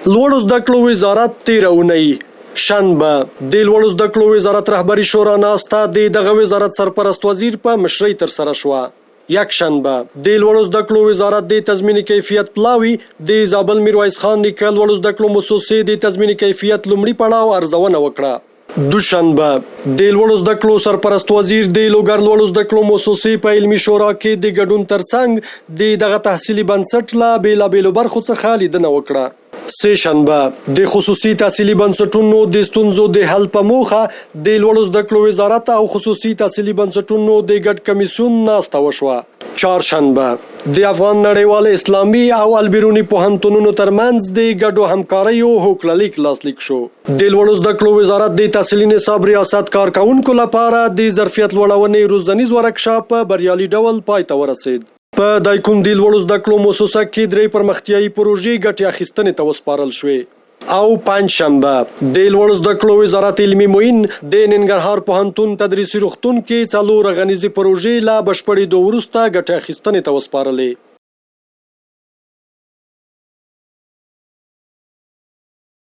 لوړو زده کړو وزارت تېره اونۍ شنبه د لوړو زده کړو وزارت رهبري شورا ناسته د دغه وزارت سرپرست وزیر په مشرۍ ترسره شوه. یکشنبه د لوړو زده کړو وزارت د تضمیني کیفیت پلاوي د زابل میرویس خان نیکه لوړو زده کړو مؤسسې د تضمیني کیفیت لومړي پړاو ارزونه وکړه. دوشنبه د لوړو زده کړو سرپرست وزیر د لوګر لوړو زده کړو مؤسسې په علمي شورا کې د ګډون ترڅنګ د دغه تحصیلي بنسټ له بېلابېلو برخو څخه لیدنه وکړه. سه شنبه د خصوصي تحصیلي بنسټونو د ستونزو د حل په موخه د لوړو زده کړو وزارت او خصوصي تحصیلي بنسټونو د ګډ کمیسیون ناسته وشوه. چهارشنبه د افغان نړیوال اسلامي او البیروني پوهنتونونو ترمنځ د ګډو همکاریو هوکړلیک لاسلیک شو. د لوړو زده کړو وزارت د تحصیلي نصاب ریاست کارکونکو لپاره د ظرفیت لوړونې روزنیز ورکشاپ په بریالي ډول پای ته ورسید. په دایکنډي لوړو زده کړو مؤسسه کې 3 پرمختیایي پروژې ګټې اخیستنې ته وسپارل شوې. او پنجشنبه د لوړو زده کړو وزارت علمي معین د ننګرهار پوهنتون تدریسي روغتون کې 4 غنیزي پروژې له بشپړېدو وروسته ګټې اخیستنې ته وسپارلې.